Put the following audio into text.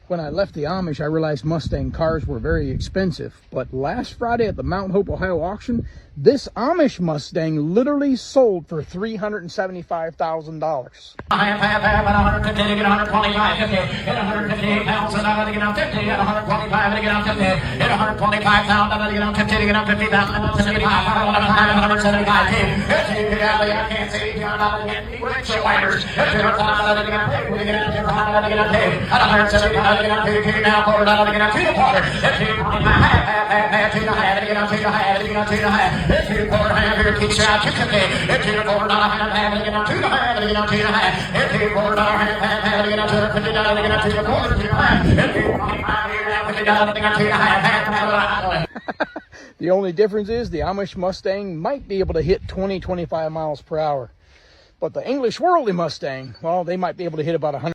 When I left the Amish, I realized Mustang cars were very expensive. But last Friday at the Mount Hope, Ohio auction, this Amish Mustang literally sold for $375,000. The only difference is the Amish Mustang might be able to hit 20-25 miles per hour. But the English Worldly Mustang, well, they might be able to hit about 100.